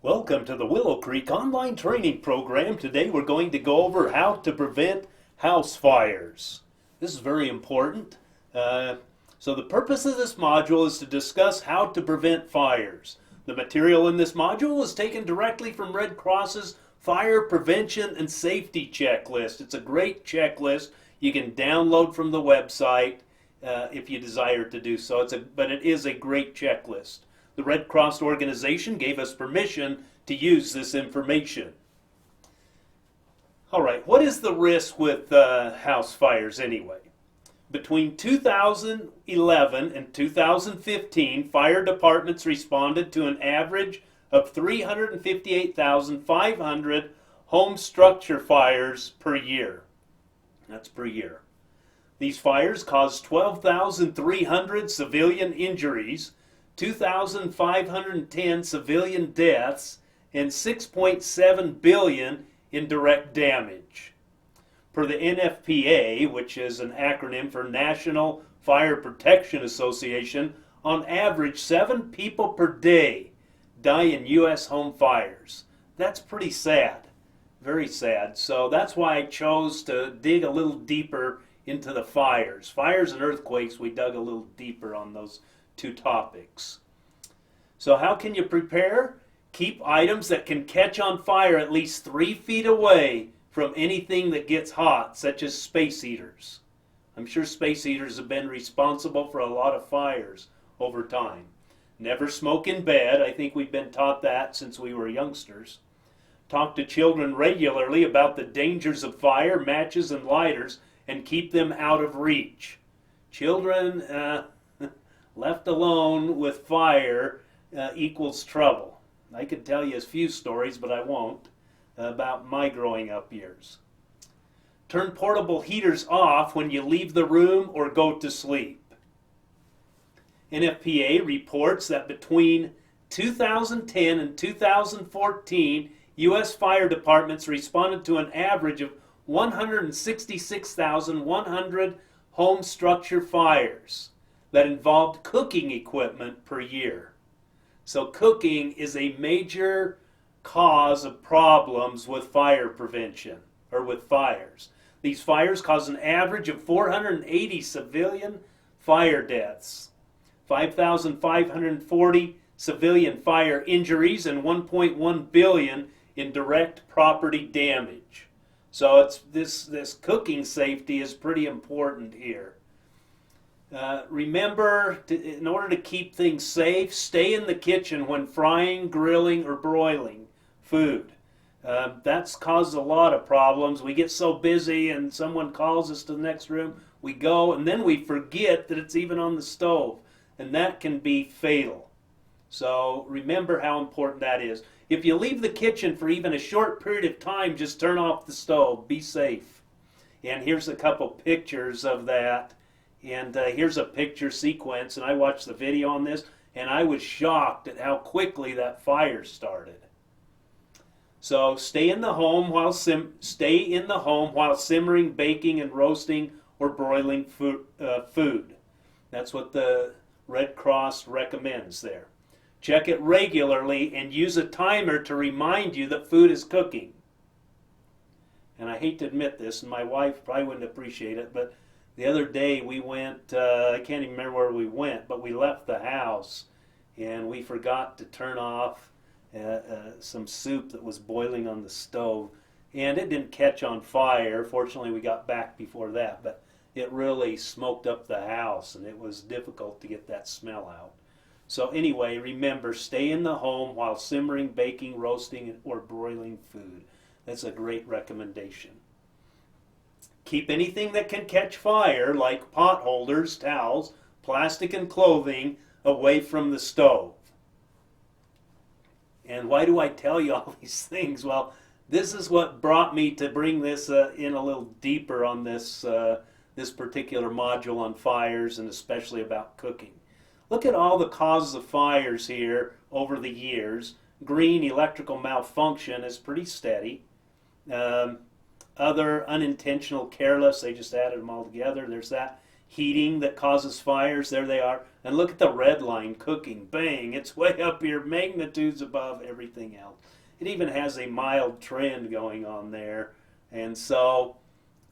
Welcome to the Willow Creek online training program. Today we're going to go over how to prevent house fires. This is very important. So the purpose of this module is to discuss how to prevent fires. The material in this module is taken directly from Red Cross's Fire Prevention and Safety Checklist. It's a great checklist you can download from the website if you desire to do so. But it is a great checklist. The Red Cross organization gave us permission to use this information. All right, what is the risk with house fires anyway? Between 2011 and 2015, fire departments responded to an average of 358,500 home structure fires per year. That's per year. These fires caused 12,300 civilian injuries, 2,510 civilian deaths, and 6.7 billion in direct damage. Per the NFPA, which is an acronym for National Fire Protection Association, on average 7 people per day die in U.S. home fires. That's pretty sad, very sad. So that's why I chose to dig a little deeper into the fires. Fires and earthquakes, we dug a little deeper on those two topics. So how can you prepare? Keep items that can catch on fire at least 3 feet away from anything that gets hot, such as space heaters. I'm sure space heaters have been responsible for a lot of fires over time. Never smoke in bed. I think we've been taught that since we were youngsters. Talk to children regularly about the dangers of fire, matches, and lighters, and keep them out of reach. Children left alone with fire equals trouble. I could tell you a few stories, but I won't, about my growing up years. Turn portable heaters off when you leave the room or go to sleep. NFPA reports that between 2010 and 2014, U.S. fire departments responded to an average of 166,100 home structure fires that involved cooking equipment per year. So cooking is a major cause of problems with fire prevention, or with fires. These fires cause an average of 480 civilian fire deaths, 5,540 civilian fire injuries, and 1.1 billion in direct property damage. So it's this cooking safety is pretty important here. Remember, in order to keep things safe, stay in the kitchen when frying, grilling, or broiling food. That's caused a lot of problems. We get so busy and someone calls us to the next room, we go, and then we forget that it's even on the stove, and that can be fatal. So remember how important that is. If you leave the kitchen for even a short period of time, just turn off the stove. Be safe. And here's a couple pictures of that. And here's a picture sequence, and I watched the video on this, and I was shocked at how quickly that fire started. So stay in the home while simmering, baking, and roasting or broiling food. That's what the Red Cross recommends there. Check it regularly and use a timer to remind you that food is cooking. And I hate to admit this, and my wife probably wouldn't appreciate it, but the other day we went, I can't even remember where we went, but we left the house and we forgot to turn off some soup that was boiling on the stove. And it didn't catch on fire. Fortunately, we got back before that, but it really smoked up the house and it was difficult to get that smell out. So anyway, remember, stay in the home while simmering, baking, roasting, or broiling food. That's a great recommendation. Keep anything that can catch fire, like pot holders, towels, plastic, and clothing, away from the stove. And why do I tell you all these things? Well, this is what brought me to bring this in a little deeper on this particular module on fires, and especially about cooking. Look at all the causes of fires here over the years. Green, electrical malfunction, is pretty steady. Other, unintentional, careless, they just added them all together. There's that. heating that causes fires. There they are. And look at the red line, cooking. Bang, it's way up here, magnitudes above everything else. It even has a mild trend going on there. And so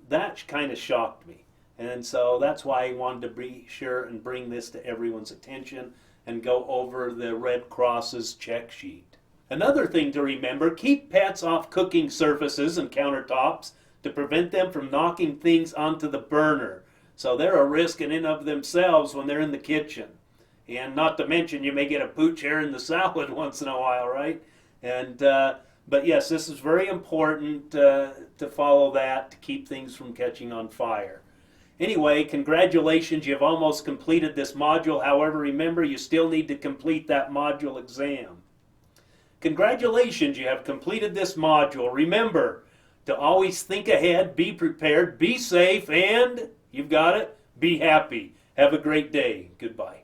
that kind of shocked me. And so that's why I wanted to be sure and bring this to everyone's attention and go over the Red Cross's check sheet. Another thing to remember, keep pets off cooking surfaces and countertops to prevent them from knocking things onto the burner. So they're a risk in and of themselves when they're in the kitchen. And not to mention, you may get a pooch hair in the salad once in a while, right? And but yes, this is very important to follow that to keep things from catching on fire. Anyway, congratulations, you've almost completed this module. However, remember, you still need to complete that module exam. Congratulations, you have completed this module. Remember to always think ahead, be prepared, be safe, and, you've got it, be happy. Have a great day. Goodbye.